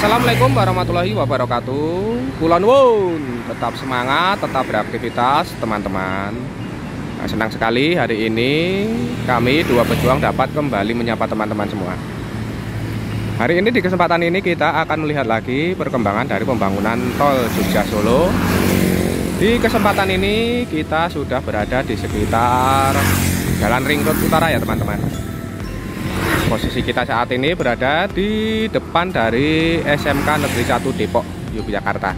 Assalamualaikum warahmatullahi wabarakatuh. Kulon wun, tetap semangat, tetap beraktivitas teman-teman. Nah, senang sekali hari ini kami dua pejuang dapat kembali menyapa teman-teman semua. Hari ini di kesempatan ini kita akan melihat lagi perkembangan dari pembangunan tol Jogja Solo. Di kesempatan ini kita sudah berada di sekitar Jalan Ring Road Utara ya teman-teman. Posisi kita saat ini berada di depan dari SMK Negeri 1 Depok, Yogyakarta.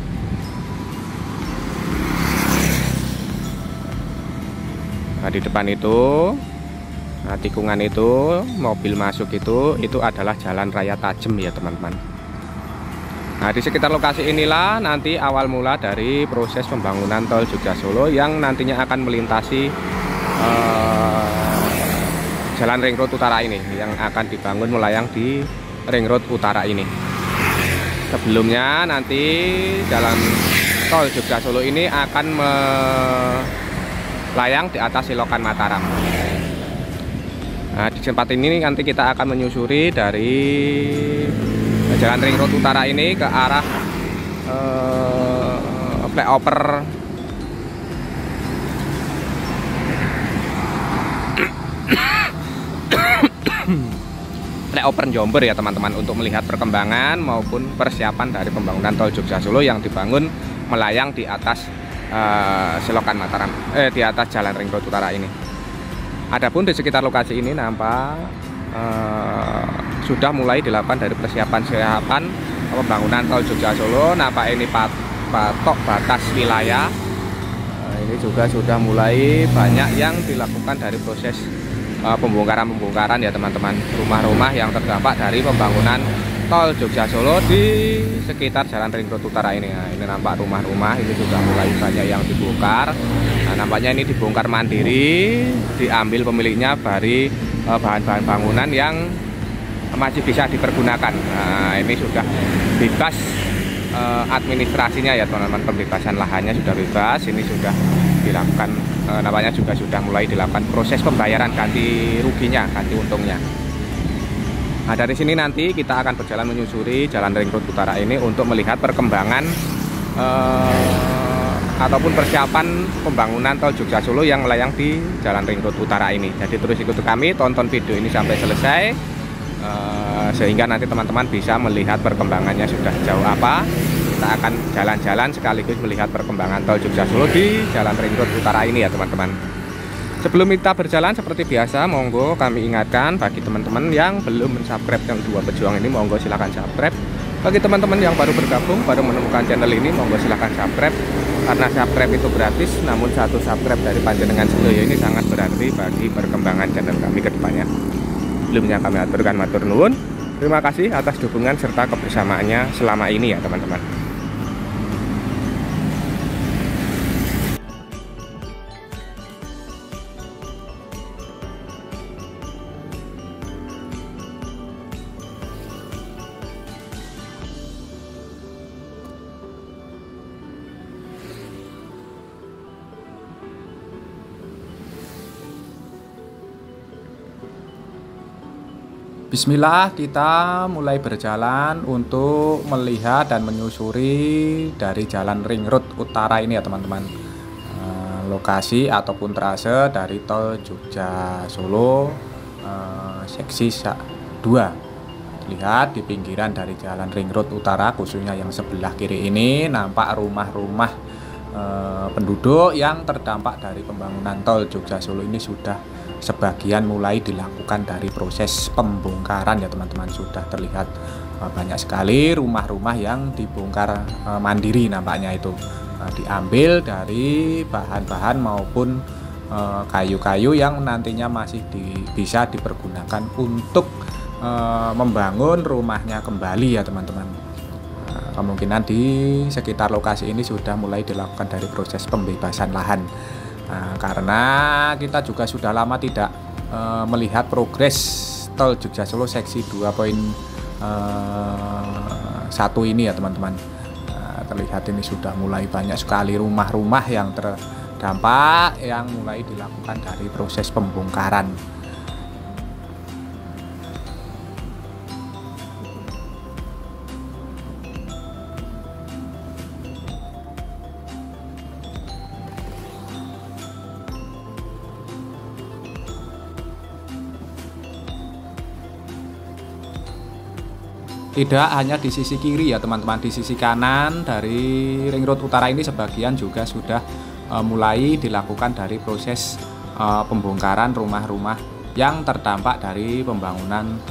Nah, di depan itu, nah, tikungan itu, mobil masuk itu adalah Jalan Raya Tajem ya teman-teman. Nah, di sekitar lokasi inilah nanti awal mula dari proses pembangunan tol Jogja Solo yang nantinya akan melintasi Jalan Ring Road Utara ini, yang akan dibangun melayang di Ring Road Utara ini. Sebelumnya nanti jalan tol Jogja Solo ini akan melayang di atas Selokan Mataram. Nah, di tempat ini nanti kita akan menyusuri dari Jalan Ring Road Utara ini ke arah flyover flyover Jomber ya teman-teman, untuk melihat perkembangan maupun persiapan dari pembangunan tol Jogja Solo yang dibangun melayang di atas Selokan Mataram, di atas Jalan Ring Road Utara ini. Adapun di sekitar lokasi ini nampak sudah mulai dilakukan dari persiapan pembangunan tol Jogja Solo. Nampak ini patok batas wilayah. Ini juga sudah mulai banyak yang dilakukan dari proses pembongkaran ya teman-teman, rumah-rumah yang terdampak dari pembangunan tol Jogja Solo di sekitar Jalan Ring Road Utara ini. Nah, ini nampak rumah-rumah ini sudah mulai banyak yang dibongkar. Nah, nampaknya ini dibongkar mandiri, diambil pemiliknya dari bahan-bahan bangunan yang masih bisa dipergunakan. Nah, ini sudah bebas administrasinya ya teman-teman, pembebasan lahannya sudah bebas. Ini sudah dilakukan, nampaknya juga sudah mulai dilakukan proses pembayaran ganti ruginya, ganti untungnya. Nah, dari sini nanti kita akan berjalan menyusuri Jalan Ring Road Utara ini untuk melihat perkembangan ataupun persiapan pembangunan tol Jogja Solo yang melayang di Jalan Ring Road Utara ini. Jadi terus ikuti kami, tonton video ini sampai selesai, sehingga nanti teman-teman bisa melihat perkembangannya sudah jauh apa. Kita akan jalan-jalan sekaligus melihat perkembangan tol Jogja Solo di Jalan Ring Road Utara ini ya teman-teman. Sebelum kita berjalan seperti biasa, monggo kami ingatkan bagi teman-teman yang belum subscribe yang dua pejuang ini, monggo silahkan subscribe. Bagi teman-teman yang baru bergabung, baru menemukan channel ini, monggo silahkan subscribe. Karena subscribe itu gratis, namun satu subscribe dari panjenengan sedaya ini sangat berarti bagi perkembangan channel kami ke depannya. Sebelumnya kami aturkan matur nuwun. Terima kasih atas dukungan serta kebersamaannya selama ini ya teman-teman. Bismillah, kita mulai berjalan untuk melihat dan menyusuri dari Jalan Ring Road Utara ini ya teman-teman. Lokasi ataupun trase dari tol Jogja Solo seksi 2. Lihat di pinggiran dari Jalan Ring Road Utara, khususnya yang sebelah kiri ini nampak rumah-rumah penduduk yang terdampak dari pembangunan tol Jogja Solo ini sudah sebagian mulai dilakukan dari proses pembongkaran ya teman-teman. Sudah terlihat banyak sekali rumah-rumah yang dibongkar mandiri, nampaknya itu diambil dari bahan-bahan maupun kayu-kayu yang nantinya masih bisa dipergunakan untuk membangun rumahnya kembali ya teman-teman. Kemungkinan di sekitar lokasi ini sudah mulai dilakukan dari proses pembebasan lahan. Nah, karena kita juga sudah lama tidak melihat progres tol Jogja Solo seksi 2.1 ini ya teman-teman. Terlihat ini sudah mulai banyak sekali rumah-rumah yang terdampak yang mulai dilakukan dari proses pembongkaran. Tidak hanya di sisi kiri ya teman-teman, di sisi kanan dari Ring Road Utara ini sebagian juga sudah mulai dilakukan dari proses pembongkaran rumah-rumah yang terdampak dari pembangunan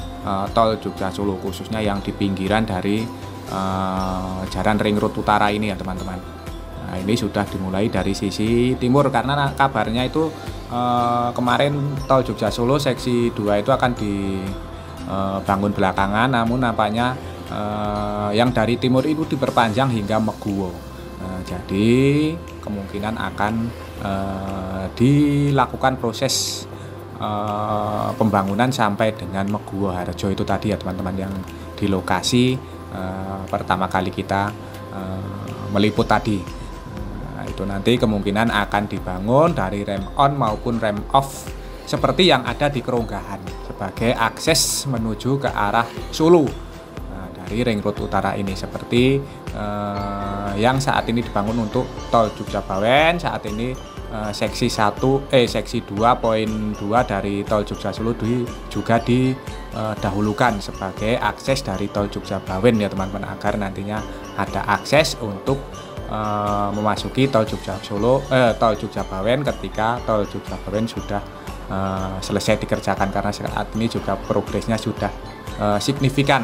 tol Jogja Solo, khususnya yang di pinggiran dari jalan Ring Road Utara ini ya teman-teman. Nah, ini sudah dimulai dari sisi timur karena kabarnya itu kemarin tol Jogja Solo seksi 2 itu akan dibangun belakangan, namun nampaknya yang dari timur itu diperpanjang hingga Meguwo. Jadi kemungkinan akan dilakukan proses pembangunan sampai dengan Meguwo Harjo itu tadi ya teman-teman, yang di lokasi pertama kali kita meliput tadi. Itu nanti kemungkinan akan dibangun dari rem on maupun rem off seperti yang ada di Keronggahan sebagai akses menuju ke arah Solo dari Ring Road Utara ini, seperti yang saat ini dibangun untuk tol Jogja Bawen. Saat ini seksi 2.2 dari tol Jogja Solo juga didahulukan sebagai akses dari tol Jogja Bawen ya teman-teman, agar nantinya ada akses untuk memasuki tol Jogja Bawen ketika tol Jogja Bawen sudah selesai dikerjakan, karena saat ini juga progresnya sudah signifikan.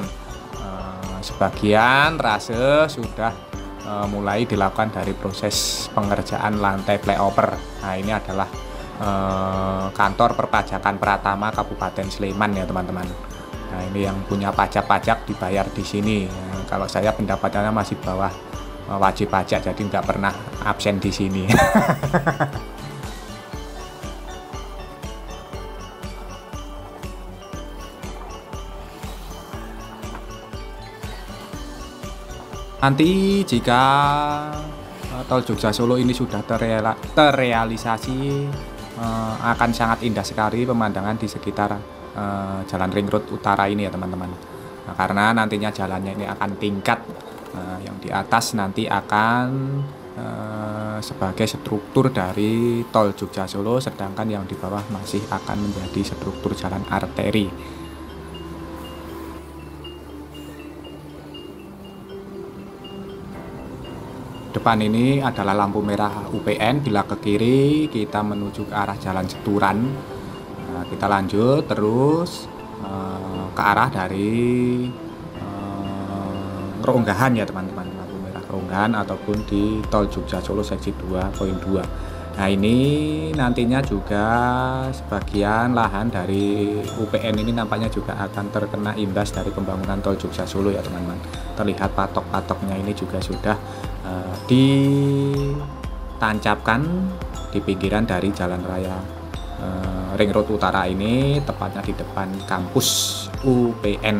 Sebagian rase sudah mulai dilakukan dari proses pengerjaan lantai flyover. Nah, ini adalah kantor perpajakan Pratama Kabupaten Sleman ya teman-teman. Nah, ini yang punya pajak-pajak dibayar di sini. Kalau saya pendapatannya masih bawah wajib pajak, jadi nggak pernah absen di sini. Nanti jika tol Jogja Solo ini sudah terrealisasi, akan sangat indah sekali pemandangan di sekitar jalan Ring Road Utara ini ya teman-teman. Nah, karena nantinya jalannya ini akan tingkat, yang di atas nanti akan sebagai struktur dari tol Jogja Solo, sedangkan yang di bawah masih akan menjadi struktur jalan arteri. Depan ini adalah lampu merah UPN, bila ke kiri kita menuju ke arah Jalan Seturan. Nah, kita lanjut terus ke arah dari Keronggahan ya teman-teman, lampu merah Keronggahan ataupun di tol Jogja Solo seksi 2.2. Nah, ini nantinya juga sebagian lahan dari UPN ini nampaknya juga akan terkena imbas dari pembangunan tol Jogja Solo ya teman-teman. Terlihat patok-patoknya ini juga sudah ditancapkan di pinggiran dari jalan raya Ring Road Utara ini, tepatnya di depan kampus UPN.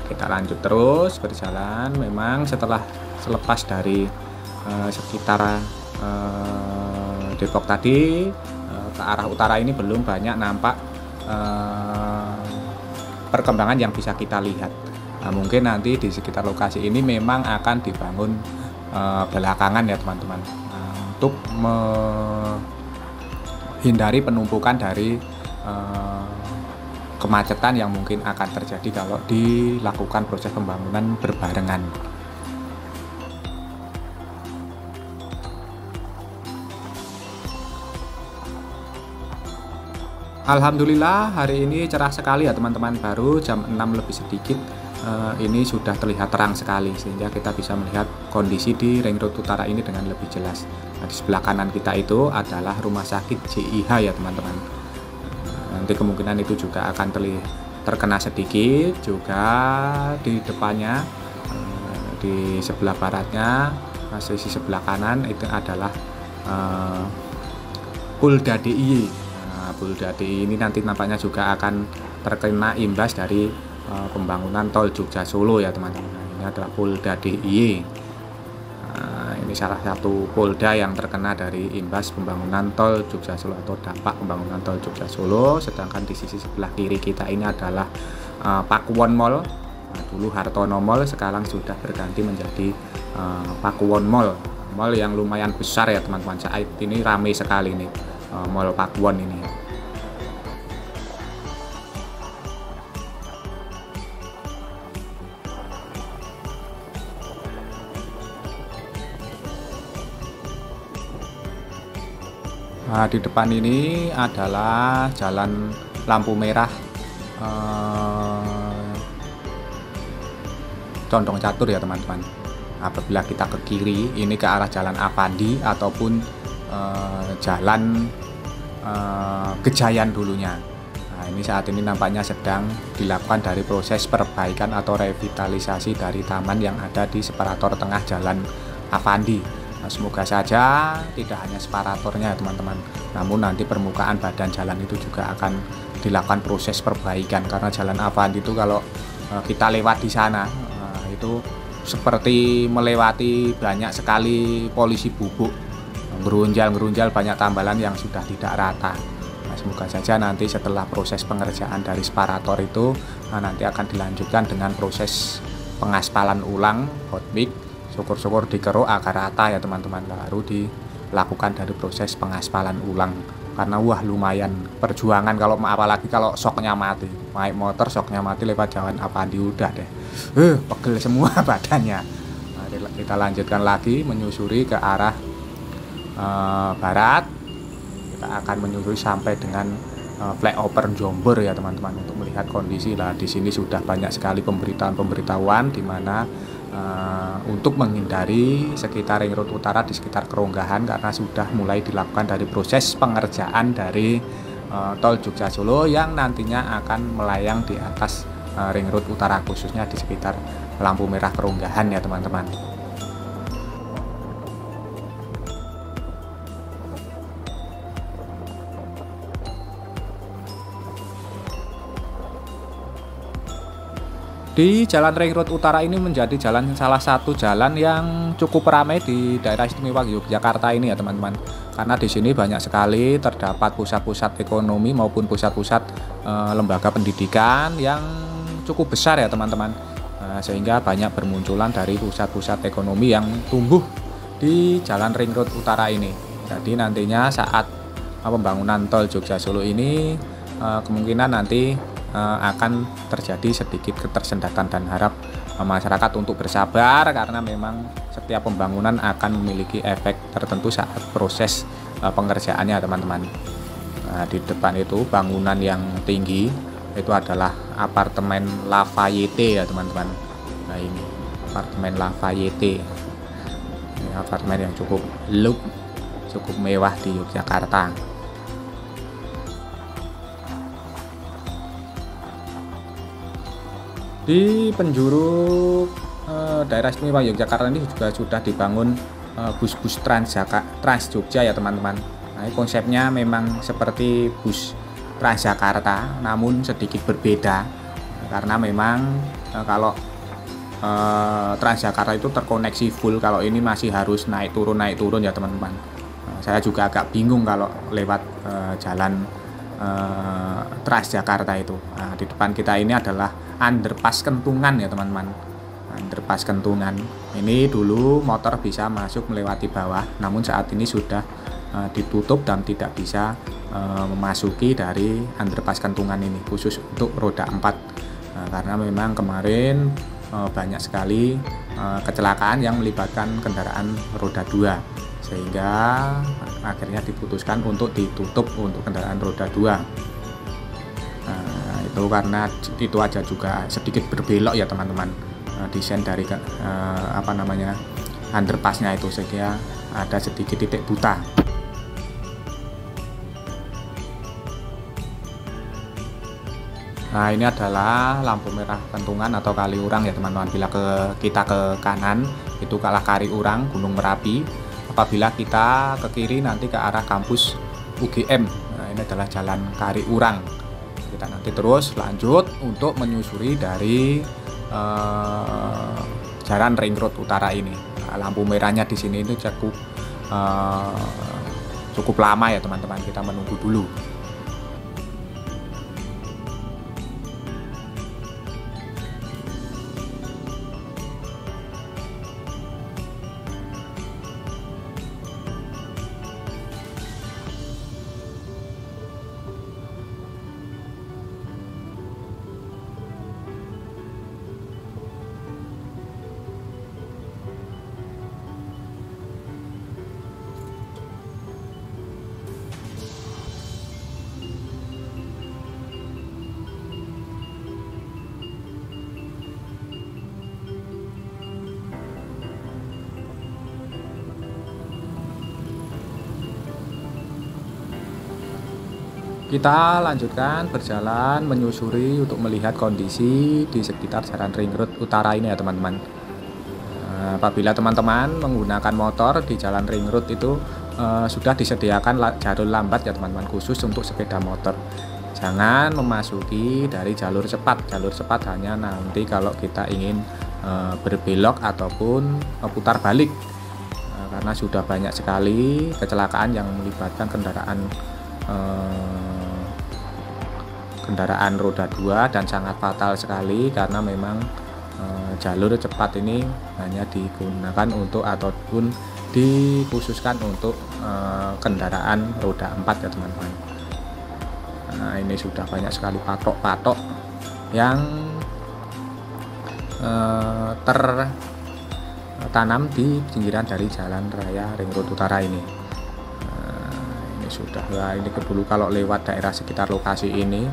Kita lanjut terus berjalan. Memang selepas dari sekitar Depok tadi ke arah utara ini belum banyak nampak perkembangan yang bisa kita lihat. Nah, mungkin nanti di sekitar lokasi ini memang akan dibangun belakangan ya teman-teman, untuk menghindari penumpukan dari kemacetan yang mungkin akan terjadi kalau dilakukan proses pembangunan berbarengan. Alhamdulillah hari ini cerah sekali ya teman-teman, baru jam 6 lebih sedikit ini sudah terlihat terang sekali, sehingga kita bisa melihat kondisi di Ring Road Utara ini dengan lebih jelas. Nah, di sebelah kanan kita itu adalah rumah sakit JIH ya teman-teman. Nanti kemungkinan itu juga akan terkena sedikit, juga di depannya di sebelah baratnya, sisi sebelah kanan itu adalah Polda DIY. Polda DIY ini nanti nampaknya juga akan terkena imbas dari pembangunan tol Jogja Solo ya teman-teman. Ini adalah Polda DIY. Ini salah satu polda yang terkena dari imbas pembangunan tol Jogja Solo atau dampak pembangunan tol Jogja Solo. Sedangkan di sisi sebelah kiri kita ini adalah Pakuwon Mall. Dulu Hartono Mall, sekarang sudah berganti menjadi Pakuwon Mall. Mall yang lumayan besar ya teman-teman. Saat ini ramai sekali nih Mall Pakuwon ini. Nah, di depan ini adalah jalan lampu merah eh, Condong Catur ya teman-teman. Apabila kita ke kiri ini ke arah jalan Avandi ataupun jalan Gejayan dulunya. Nah, ini saat ini nampaknya sedang dilakukan dari proses perbaikan atau revitalisasi dari taman yang ada di separator tengah jalan Avandi. Nah, semoga saja tidak hanya separatornya ya teman-teman, namun nanti permukaan badan jalan itu juga akan dilakukan proses perbaikan, karena jalan Avandi itu kalau kita lewat di sana itu seperti melewati banyak sekali polisi bubuk, gerunjal banyak tambalan yang sudah tidak rata. Nah, semoga saja nanti setelah proses pengerjaan dari separator itu nanti akan dilanjutkan dengan proses pengaspalan ulang hot mix. Syukur-syukur dikeruk agar rata ya teman-teman, baru dilakukan dari proses pengaspalan ulang, karena wah lumayan perjuangan kalau apalagi kalau soknya mati, naik motor soknya mati lewat jalan Avandi udah deh pegel semua badannya. Nah, kita lanjutkan lagi menyusuri ke arah barat. Kita akan menyusuri sampai dengan flyover Jombor ya teman-teman, untuk melihat kondisi. Lah di sini sudah banyak sekali pemberitahuan di mana untuk menghindari sekitar Ring Road Utara di sekitar Keronggahan, karena sudah mulai dilakukan dari proses pengerjaan dari tol Jogja Solo yang nantinya akan melayang di atas Ring Road Utara, khususnya di sekitar lampu merah Keronggahan ya teman-teman. Di Jalan Ring Road Utara ini menjadi salah satu jalan yang cukup ramai di daerah istimewa Yogyakarta ini ya teman-teman. Karena di sini banyak sekali terdapat pusat-pusat ekonomi maupun pusat-pusat lembaga pendidikan yang cukup besar ya teman-teman. Sehingga banyak bermunculan dari pusat-pusat ekonomi yang tumbuh di Jalan Ring Road Utara ini. Jadi nantinya saat pembangunan tol Jogja Solo ini kemungkinan nanti akan terjadi sedikit ketersendatan, dan harap masyarakat untuk bersabar, karena memang setiap pembangunan akan memiliki efek tertentu saat proses pengerjaannya teman-teman. Nah, di depan itu bangunan yang tinggi itu adalah apartemen Lafayette ya teman-teman. Nah, ini apartemen Lafayette, ini apartemen yang cukup mewah di Yogyakarta. Di penjuru daerah istimewa Yogyakarta ini juga sudah dibangun bus-bus Trans Jogja ya teman-teman. Nah, konsepnya memang seperti bus Transjakarta, namun sedikit berbeda, karena memang kalau Transjakarta itu terkoneksi full, kalau ini masih harus naik turun ya teman-teman. Saya juga agak bingung kalau lewat jalan Transjakarta itu. Nah, di depan kita ini adalah underpass Kentungan ya teman-teman. Underpass Kentungan ini dulu motor bisa masuk melewati bawah, namun saat ini sudah ditutup dan tidak bisa memasuki dari underpass Kentungan ini, khusus untuk roda 4. Karena memang kemarin banyak sekali kecelakaan yang melibatkan kendaraan roda 2, sehingga akhirnya diputuskan untuk ditutup untuk kendaraan roda 2. Itu karena itu aja juga sedikit berbelok ya teman-teman, desain dari underpassnya itu, sehingga ada sedikit titik buta. Nah, ini adalah lampu merah Kentungan atau Kaliurang ya teman-teman. Bila kita ke kanan itu ke arah Kaliurang Gunung Merapi, apabila kita ke kiri nanti ke arah kampus UGM. Nah, ini adalah jalan Kaliurang. Kita nanti terus lanjut untuk menyusuri dari Jalan Ring Road Utara ini. Nah, lampu merahnya di sini itu cukup lama ya teman-teman, kita menunggu dulu. Kita lanjutkan berjalan menyusuri untuk melihat kondisi di sekitar Jalan Ring Road Utara ini ya teman-teman. Apabila teman-teman menggunakan motor di Jalan Ring Road itu sudah disediakan jalur lambat ya teman-teman, khusus untuk sepeda motor. Jangan memasuki dari jalur cepat. Jalur cepat hanya nanti kalau kita ingin berbelok ataupun putar balik, karena sudah banyak sekali kecelakaan yang melibatkan kendaraan roda 2 dan sangat fatal sekali, karena memang jalur cepat ini hanya digunakan untuk ataupun dikhususkan untuk kendaraan roda 4 ya teman-teman. Nah, ini sudah banyak sekali patok-patok yang tertanam di pinggiran dari Jalan Raya Ring Road Utara ini. Ini sudah, ini dulu kalau lewat daerah sekitar lokasi ini,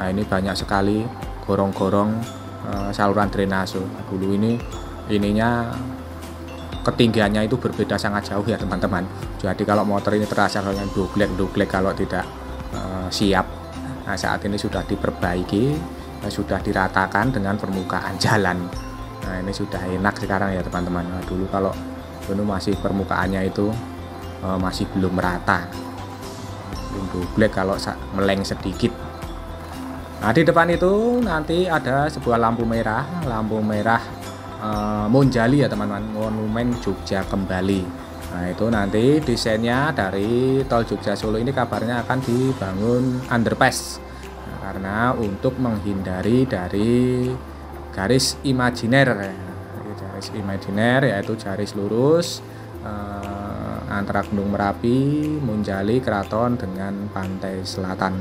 nah ini banyak sekali gorong-gorong saluran drainase. Dulu ininya ketinggiannya itu berbeda sangat jauh ya teman-teman. Jadi kalau motor ini terasa yang doglek kalau tidak siap. Nah, saat ini sudah diperbaiki, sudah diratakan dengan permukaan jalan. Nah, ini sudah enak sekarang ya teman-teman. Nah, dulu kalau masih permukaannya itu masih belum merata, doglek kalau meleng sedikit. Nah, di depan itu nanti ada sebuah lampu merah Monjali ya teman-teman, Monumen Jogja Kembali. Nah, itu nanti desainnya dari tol Jogja Solo ini kabarnya akan dibangun underpass, karena untuk menghindari dari garis imajiner, yaitu garis lurus antara Gunung Merapi, Monjali, Keraton dengan pantai selatan.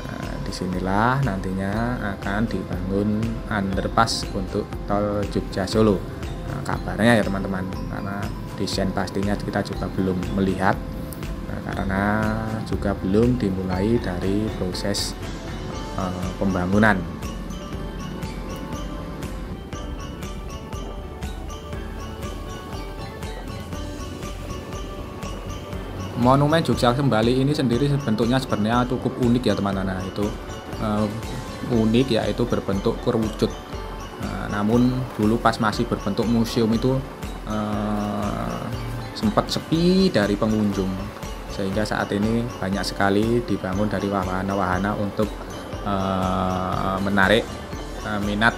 Nah, disinilah nantinya akan dibangun underpass untuk tol Jogja Solo. Nah, kabarnya ya teman-teman, karena desain pastinya kita juga belum melihat, karena juga belum dimulai dari proses pembangunan. Monumen Jogja Kembali ini sendiri bentuknya sebenarnya cukup unik ya teman-teman. Itu unik, yaitu berbentuk kerucut. Namun dulu pas masih berbentuk museum itu sempat sepi dari pengunjung, sehingga saat ini banyak sekali dibangun dari wahana-wahana untuk menarik minat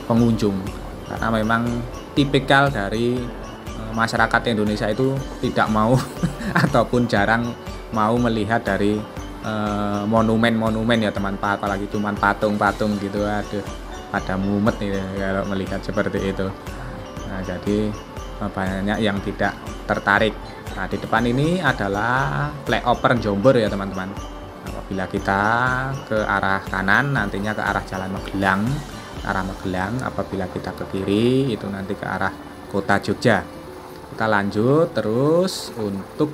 pengunjung, karena memang tipikal dari masyarakat Indonesia itu tidak mau ataupun jarang mau melihat dari monumen-monumen ya teman, apalagi cuman patung-patung gitu. Aduh, pada mumet nih kalau melihat seperti itu. Nah, jadi banyak yang tidak tertarik. Nah, di depan ini adalah flyover Jombor ya teman-teman. Apabila kita ke arah kanan nantinya ke arah Jalan Magelang, apabila kita ke kiri itu nanti ke arah Kota Jogja. Kita lanjut terus untuk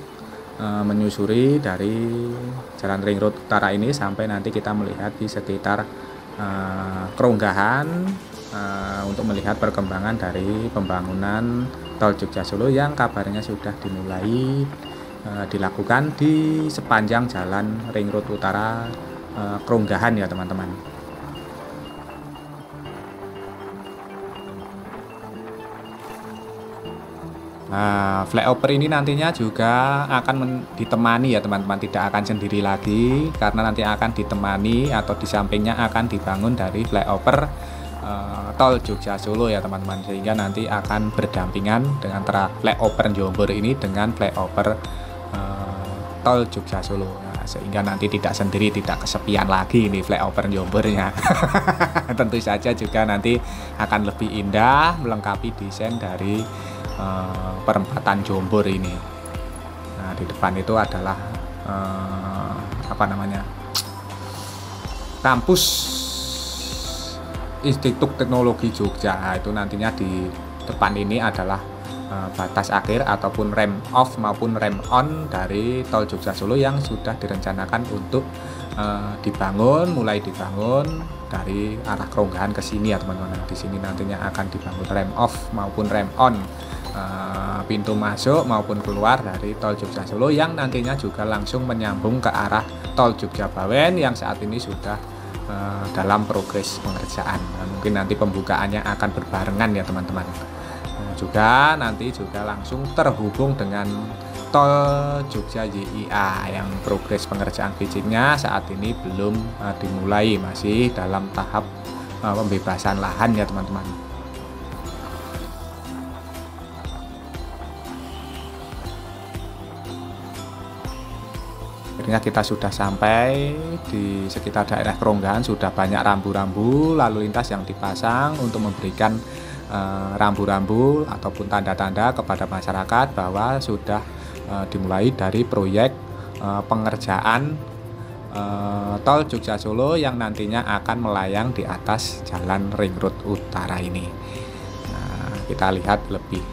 menyusuri dari Jalan Ring Road Utara ini sampai nanti kita melihat di sekitar Keronggahan untuk melihat perkembangan dari pembangunan tol Jogja Solo yang kabarnya sudah dimulai dilakukan di sepanjang Jalan Ring Road Utara Keronggahan ya teman-teman. Nah, flyover ini nantinya juga akan ditemani ya teman-teman, tidak akan sendiri lagi, karena nanti akan ditemani atau di sampingnya akan dibangun dari flyover tol Jogja Solo ya teman-teman, sehingga nanti akan berdampingan dengan flyover Jombor ini dengan flyover tol Jogja Solo. Nah, sehingga nanti tidak sendiri, tidak kesepian lagi ini flyover Jombornya. Tentu saja juga nanti akan lebih indah melengkapi desain dari perempatan Jombor ini. Nah, di depan itu adalah kampus Institut Teknologi Jogja. Nah, itu nantinya di depan ini adalah batas akhir ataupun rem off maupun rem on dari tol Jogja Solo yang sudah direncanakan untuk mulai dibangun dari arah Keronggahan ke sini ya teman-teman. Di sini nantinya akan dibangun rem off maupun rem on. pintu masuk maupun keluar dari tol Jogja Solo yang nantinya juga langsung menyambung ke arah tol Jogja Bawen yang saat ini sudah dalam progres pengerjaan. Mungkin nanti pembukaannya akan berbarengan ya teman-teman. Juga nanti juga langsung terhubung dengan tol Jogja JIA yang progres pengerjaan fisiknya saat ini belum dimulai, masih dalam tahap pembebasan lahan ya teman-teman. Akhirnya kita sudah sampai di sekitar daerah Keronggahan, sudah banyak rambu-rambu lalu lintas yang dipasang untuk memberikan rambu-rambu ataupun tanda-tanda kepada masyarakat bahwa sudah dimulai dari proyek pengerjaan tol Jogja Solo yang nantinya akan melayang di atas Jalan Ring Road Utara ini. Nah, kita lihat lebih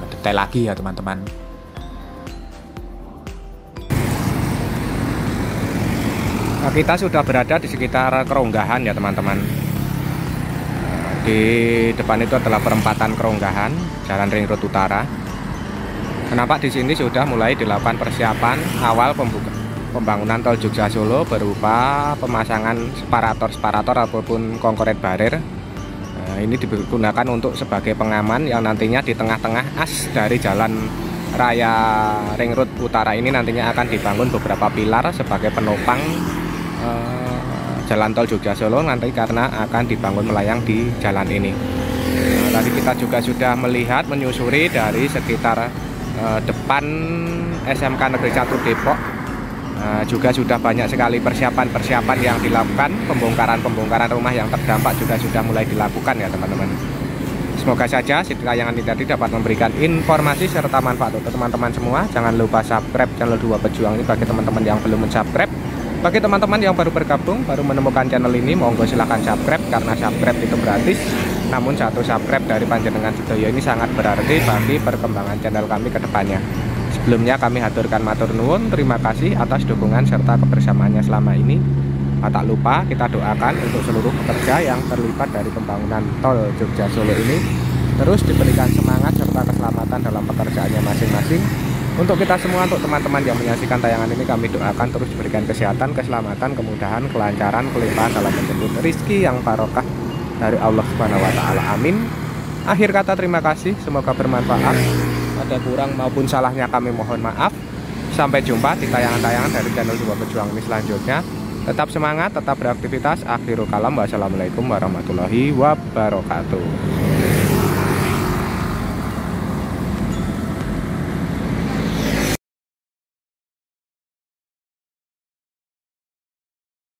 detail lagi ya teman-teman. Nah, kita sudah berada di sekitar Keronggahan ya teman-teman. Di depan itu adalah perempatan Keronggahan, Jalan Ring Road Utara. Kenapa di sini sudah mulai dilakukan persiapan awal pembangunan tol Jogja Solo berupa pemasangan separator ataupun concrete barrier. Nah, ini digunakan untuk sebagai pengaman yang nantinya di tengah-tengah as dari jalan raya Ring Road Utara ini nantinya akan dibangun beberapa pilar sebagai penopang jalan tol Jogja Solo nanti karena akan dibangun melayang di jalan ini. Nah, tadi kita juga sudah melihat menyusuri dari sekitar depan SMK Negeri 1 Depok. Juga sudah banyak sekali persiapan yang dilakukan, pembongkaran rumah yang terdampak juga sudah mulai dilakukan ya teman-teman. Semoga saja tayangan ini tadi dapat memberikan informasi serta manfaat untuk teman-teman semua. Jangan lupa subscribe channel Dua Pejuang ini bagi teman-teman yang belum subscribe. Bagi teman-teman yang baru bergabung, baru menemukan channel ini, monggo silahkan subscribe karena subscribe itu gratis. Namun satu subscribe dari panjenengan sedaya ini sangat berarti bagi perkembangan channel kami ke depannya. Sebelumnya kami haturkan matur nuwun, terima kasih atas dukungan serta kebersamaannya selama ini. Tak lupa kita doakan untuk seluruh pekerja yang terlibat dari pembangunan tol Jogja Solo ini terus diberikan semangat serta keselamatan dalam pekerjaannya masing-masing. Untuk kita semua, untuk teman-teman yang menyaksikan tayangan ini, kami doakan terus diberikan kesehatan, keselamatan, kemudahan, kelancaran, kelimpahan dalam menjemput rezeki yang barokah dari Allah Subhanahu wa taala. Amin. Akhir kata terima kasih, semoga bermanfaat. Ada kurang maupun salahnya kami mohon maaf. Sampai jumpa di tayangan-tayangan dari channel Dua Pejuang ini selanjutnya. Tetap semangat, tetap beraktivitas. Akhirul kalam, wassalamualaikum warahmatullahi wabarakatuh.